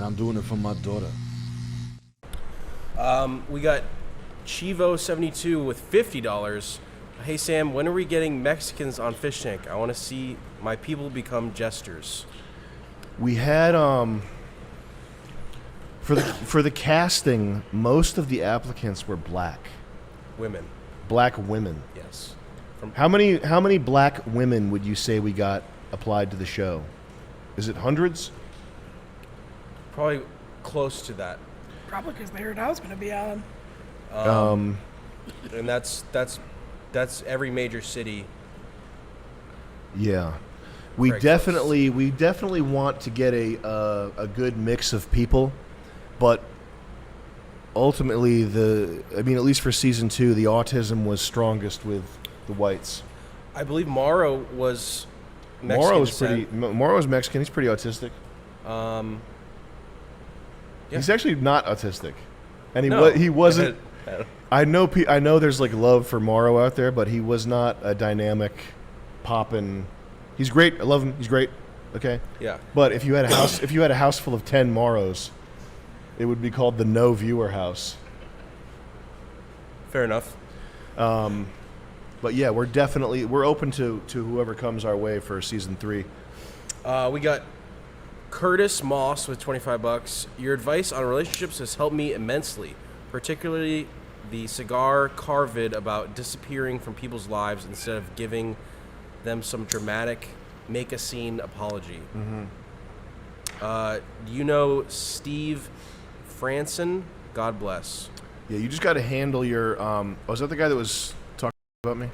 I'm doing it for my daughter. We got 𝐂𝐲𝐸72 with $50. Hey Sam, when are we getting Mexicans on Fish Tank? I want to see my people become jesters. We had for the casting, most of the applicants were black. Women. Black women. Yes. How many black women would you say we got applied to the show? Is it hundreds? Probably close to that. Probably because they heard I was going to be on. And that's every major city. Yeah, we definitely want to get a good mix of people, but ultimately at least for season 2, the autism was strongest with the whites. I believe Morrow was Mexican. Morrow's Mexican. He's pretty autistic. Yeah. He's actually not autistic, and he wasn't. I know there's like love for Morrow out there, but he was not a dynamic, poppin'. He's great. I love him. He's great. Okay. Yeah. But if you had a house full of 10 Morrows, it would be called the No Viewer House. Fair enough. But yeah, we're open to whoever comes our way for season 3. We got Curtis Moss with $25. Your advice on relationships has helped me immensely, particularly the cigar carvid about disappearing from people's lives instead of giving them some dramatic make a scene apology. Do you know Steve Franson? God bless. Yeah, you just got to handle your. Was that the guy that was talking about me?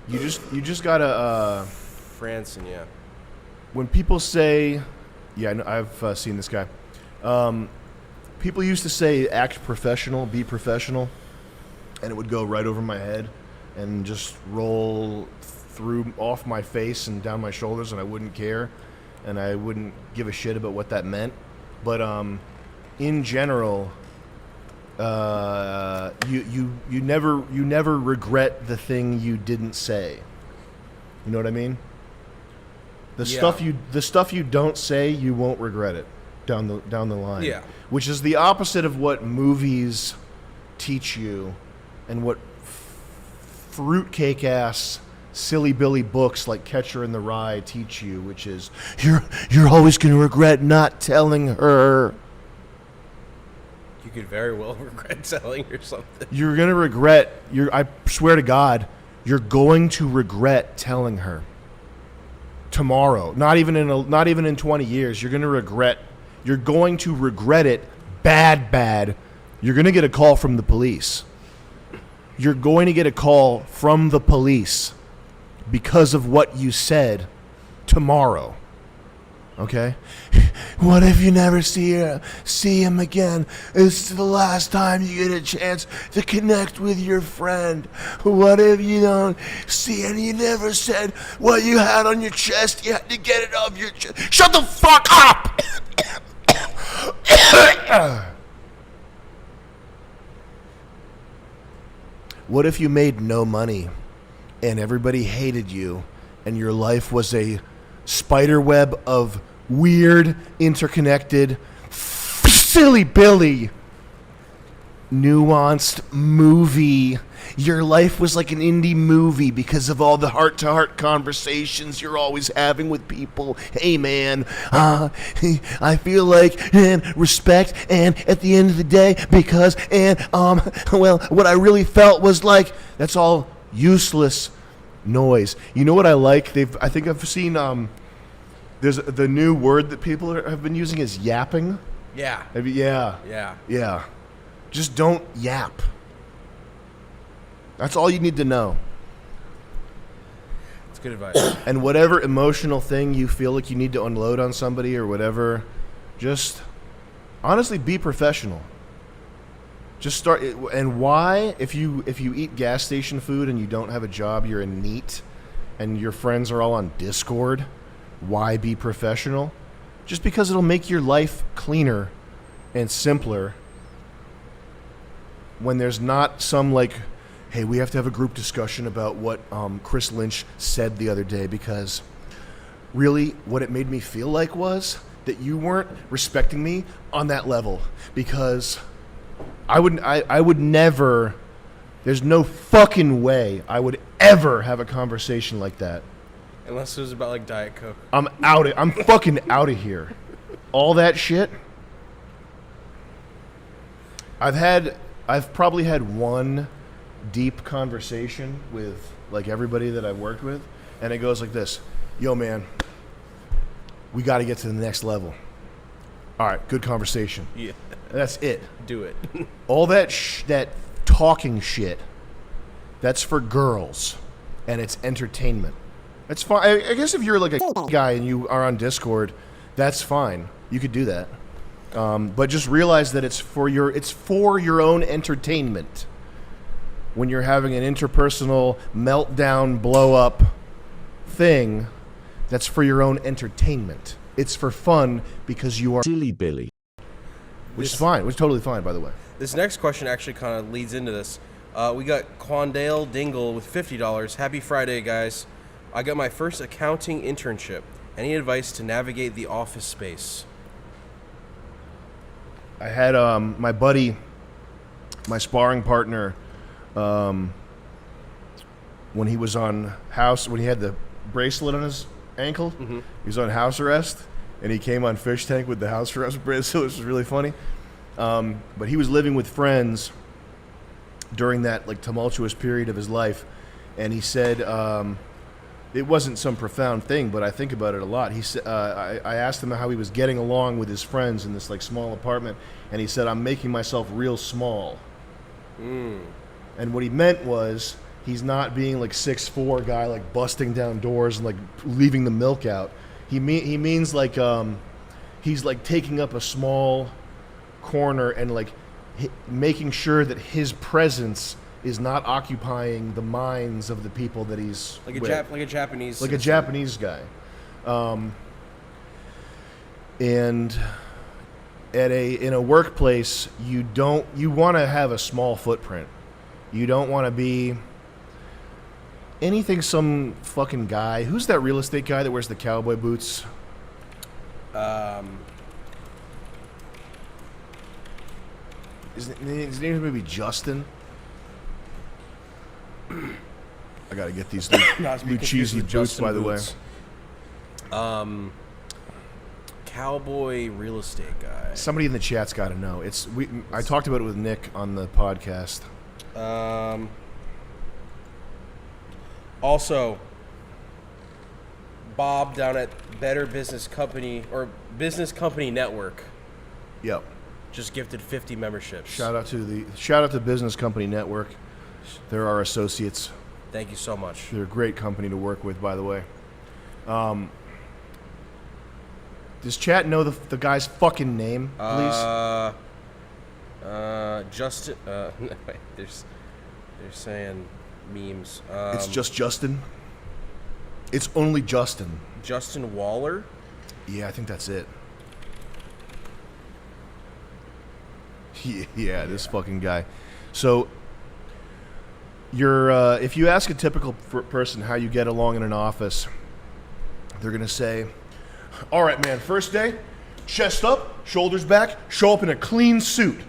You just gotta. Franson, yeah. When people say, yeah, I've seen this guy. People used to say, act professional, be professional, and it would go right over my head and just roll through off my face and down my shoulders, and I wouldn't care, and I wouldn't give a shit about what that meant. But in general, you never regret the thing you didn't say. You know what I mean? The stuff you don't say, you won't regret it down the line. Yeah. Which is the opposite of what movies teach you, and what fruitcake ass silly billy books like Catcher in the Rye teach you, which is you're always going to regret not telling her. You could very well regret telling her something. You're going to regret. I swear to God, you're going to regret telling her. Tomorrow, not even in 20 years, you're going to regret it bad. You're going to get a call from the police. You're going to get a call from the police because of what you said tomorrow. Okay? What if you never see him again? It's the last time you get a chance to connect with your friend. What if you don't see and you never said what you had on your chest? You had to get it off your chest. Shut the fuck up! What if you made no money and everybody hated you and your life was a spider web of weird, interconnected, silly billy, nuanced movie? Your life was like an indie movie because of all the heart-to-heart conversations you're always having with people. Hey, man, I feel like, and respect, and at the end of the day, because, and, well, what I really felt was like, that's all useless noise. You know what I like? I think I've seen, there's the new word that people have been using is yapping. Yeah. Yeah. Just don't yap. That's all you need to know. That's good advice. And whatever emotional thing you feel like you need to unload on somebody or whatever, just honestly be professional. Just start. And why, if you eat gas station food and you don't have a job, you're a NEET, and your friends are all on Discord, why be professional? Just because it'll make your life cleaner and simpler when there's not some like, hey, we have to have a group discussion about what Chris Lynch said the other day, because really what it made me feel like was that you weren't respecting me on that level, because I would never, there's no fucking way I would ever have a conversation like that. Unless it was about like Diet Coke. I'm fucking out of here. All that shit. I've probably had one deep conversation with like everybody that I've worked with, and it goes like this: yo man, we got to get to the next level. All right, good conversation. Yeah. That's it. Do it. All that that talking shit, that's for girls, and it's entertainment. That's fine. I guess if you're like a guy and you are on Discord, that's fine. You could do that. But just realize that it's for your own entertainment. When you're having an interpersonal meltdown, blow up thing, that's for your own entertainment. It's for fun because you are silly Billy. Which is fine. Which is totally fine, by the way. This next question actually kind of leads into this. We got Quandale Dingle with $50. Happy Friday, guys. I got my first accounting internship. Any advice to navigate the office space? I had my buddy, my sparring partner, when he was on house, when he had the bracelet on his ankle, he was on house arrest, and he came on Fish Tank with the house arrest bracelet, which was really funny. But he was living with friends during that like tumultuous period of his life, and he said it wasn't some profound thing, but I think about it a lot. He said, I asked him how he was getting along with his friends in this like small apartment, and he said, "I'm making myself real small." And what he meant was he's not being like 6'4" guy like busting down doors and like leaving the milk out. He means like he's like taking up a small corner and like making sure that his presence is not occupying the minds of the people that he's like with. Like a Japanese. Like a Japanese guy. And in a workplace, you want to have a small footprint. You don't want to be anything some fucking guy. Who's that real estate guy that wears the cowboy boots? His name maybe Justin. I gotta get these new cheesy boots, by the way. Cowboy real estate guy. Somebody in the chat's got to know. I talked about it with Nick on the podcast. Also, Bob down at Better Business Company or Business Company Network. Yep. Just gifted 50 memberships. Shout out to Business Company Network. They're our associates. Thank you so much. They're a great company to work with, by the way. Does chat know the guy's fucking name, please? Justin. Wait, they're saying memes. It's just Justin. It's only Justin. Justin Waller. Yeah, I think that's it. Yeah, this fucking guy. So, if you ask a typical person how you get along in an office, they're gonna say, "All right, man, first day, chest up, shoulders back, show up in a clean suit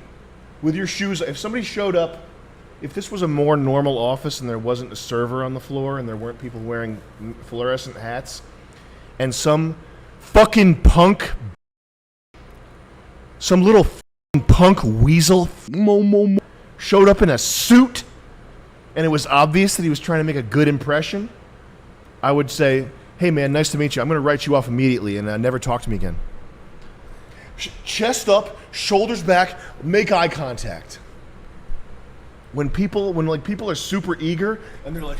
with your shoes." If somebody showed up, if this was a more normal office and there wasn't a server on the floor and there weren't people wearing fluorescent hats, and some fucking punk, some little punk weasel showed up in a suit and it was obvious that he was trying to make a good impression, I would say, "Hey man, nice to meet you. I'm going to write you off immediately and never talk to me again." Chest up, shoulders back, make eye contact. When people are super eager and they're like,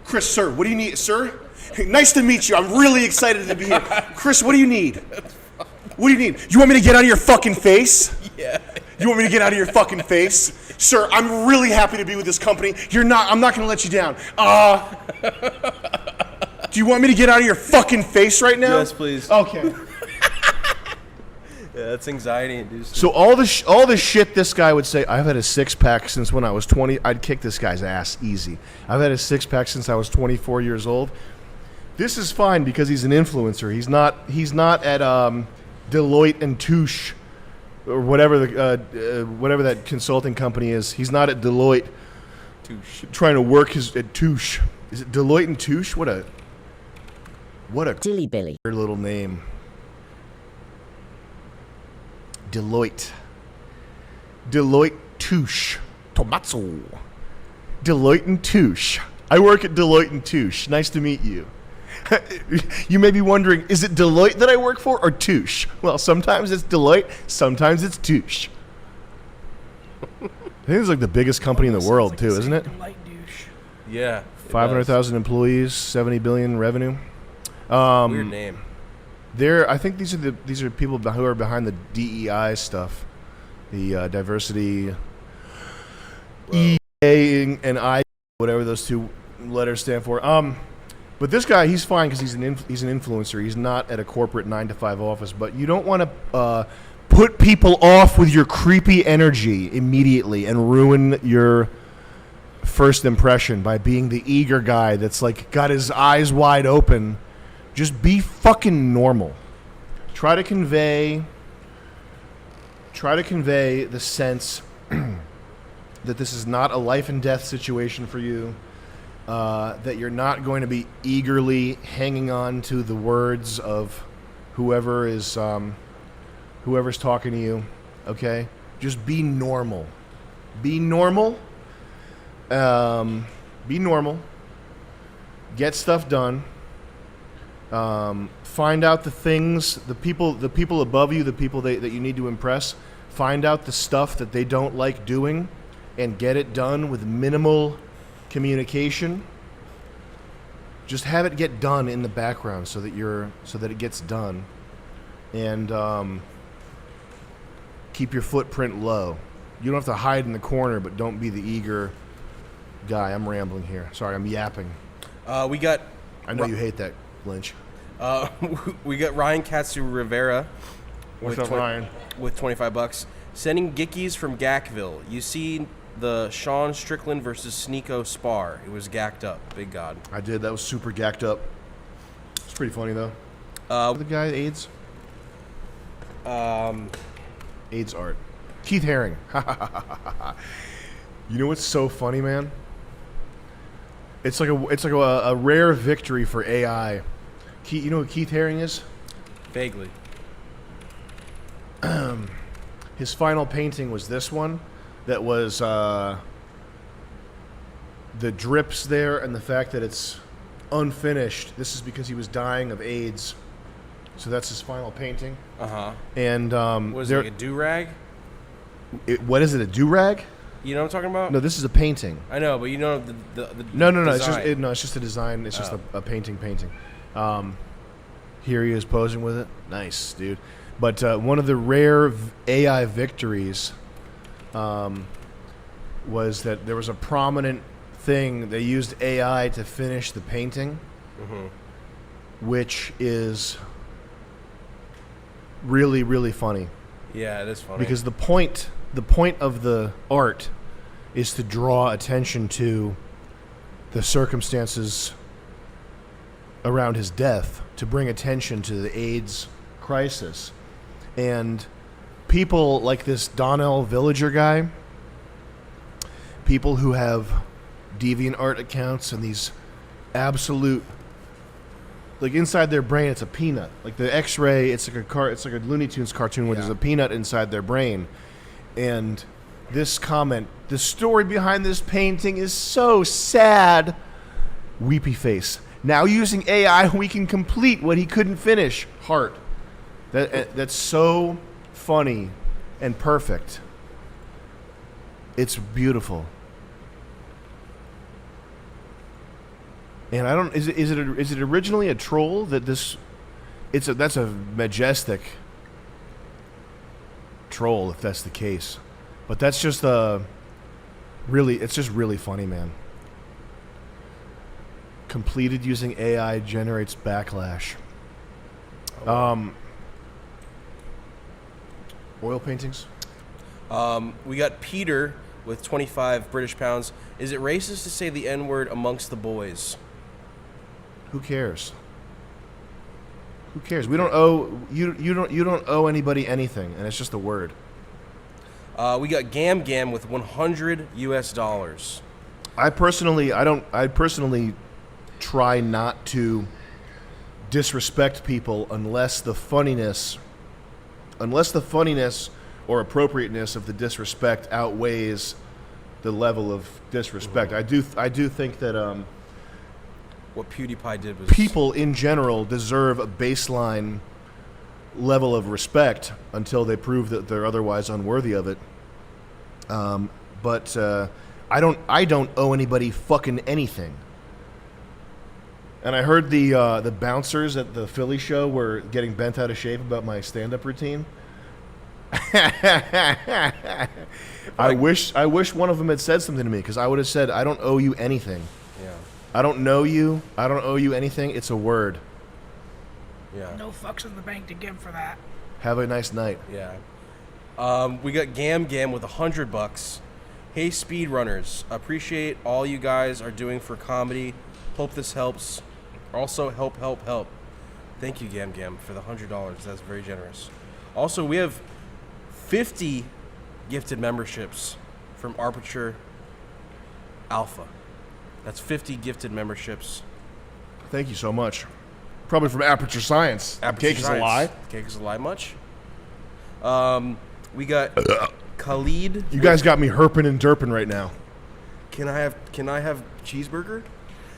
"Chris, sir, what do you need, sir? Hey, nice to meet you. I'm really excited to be here. Chris, what do you need? What do you need? You want me to get out of your fucking face? Yeah. You want me to get out of your fucking face? Sir, I'm really happy to be with this company. I'm not going to let you down. Do you want me to get out of your fucking face right now?" Yes, please. Okay. Yeah, that's anxiety inducing. So all the shit this guy would say, "I've had a six-pack since when I was 20. I'd kick this guy's ass easy. "I've had a six-pack since I was 24 years old." This is fine because he's an influencer. He's not at Deloitte and Touche or whatever whatever that consulting company is. He's not at Deloitte. Touche. Trying to work at Touche. Is it Deloitte and Touche? What a Dilly Billy. weird little name. Deloitte Touche. Tomazzo. Deloitte and Touche. I work at Deloitte and Touche. Nice to meet you. You may be wondering, is it Deloitte that I work for or Touche? Well, sometimes it's Deloitte, sometimes it's Touche. I think it's like the biggest company in the world, too, isn't it? Light douche. Yeah. 500,000 employees, 70 billion revenue. Weird name. I think these are people who are behind the DEI stuff, the diversity, E and I, whatever those two letters stand for. But this guy, he's fine because he's an influencer. He's not at a corporate 9-to-5 office. But you don't want to put people off with your creepy energy immediately and ruin your first impression by being the eager guy that's like got his eyes wide open. Just be fucking normal. Try to convey the sense that this is not a life and death situation for you. That you're not going to be eagerly hanging on to the words of whoever's talking to you. Okay, just be normal. Be normal. Be normal. Get stuff done. Find out the things, the people above you, the people that you need to impress. Find out the stuff that they don't like doing, and get it done with minimal communication. Just have it get done in the background so that it gets done, and keep your footprint low. You don't have to hide in the corner, but don't be the eager guy. I'm rambling here. Sorry, I'm yapping. We got. I know you hate that, Lynch. We got Ryan Katsu Rivera. What's up, Ryan? With $25. Sending Gickies from Gackville. You see the Sean Strickland versus Sneeko spar. It was gacked up. Big God. I did. That was super gacked up. It's pretty funny, though. The guy, AIDS? AIDS art. Keith Haring. You know what's so funny, man? It's like a rare victory for AI. You know who Keith Haring is? Vaguely. His final painting was this one. That was the drips there and the fact that it's unfinished. This is because he was dying of AIDS. So that's his final painting. Uh-huh. And was it like a do-rag? What is it, a do-rag? You know what I'm talking about? No, this is a painting. I know, but you know the No, design. it's just a design. It's just a painting. Here he is posing with it. Nice, dude. But one of the rare AI victories was that there was a prominent thing. They used AI to finish the painting, which is really, really funny. Yeah, it is funny. Because the point of the art is to draw attention to the circumstances around his death, to bring attention to the AIDS crisis. And people like this Donnell Villager guy, people who have DeviantArt accounts and these absolute, like inside their brain it's a peanut. Like the X-ray, it's like a Looney Tunes cartoon where there's a peanut inside their brain. And this comment, the story behind this painting is so sad. Weepy face. Now using AI, we can complete what he couldn't finish. Heart. That's so funny and perfect. It's beautiful. And I don't. Is it originally a troll that this? That's a majestic troll if that's the case, but that's just it's just really funny, man. Completed using AI generates backlash. Oil paintings. We got Peter with 25 British pounds. Is it racist to say the N-word amongst the boys? Who cares? Who cares? We don't owe you don't owe anybody anything, and it's just a word. We got Gam Gam with $100. I personally try not to disrespect people unless the funniness or appropriateness of the disrespect outweighs the level of disrespect. I do think that what PewDiePie did was people in general deserve a baseline level of respect until they prove that they're otherwise unworthy of it. But I don't owe anybody fucking anything. And I heard the bouncers at the Philly show were getting bent out of shape about my stand-up routine. I wish one of them had said something to me, because I would have said, I don't owe you anything. Yeah. I don't know you. I don't owe you anything. It's a word. Yeah. No fucks in the bank to give for that. Have a nice night. Yeah. We got Gam Gam with $100. Hey, speedrunners. Appreciate all you guys are doing for comedy. Hope this helps. Also, help. Thank you, Gam Gam, for the $100. That's very generous. Also, we have 50 gifted memberships from Aperture Alpha. That's 50 gifted memberships. Thank you so much. Probably from Aperture Science. Cake is a lie. Cake is a lie much? We got Khalid. You guys got me herping and derping right now. Can I have cheeseburger?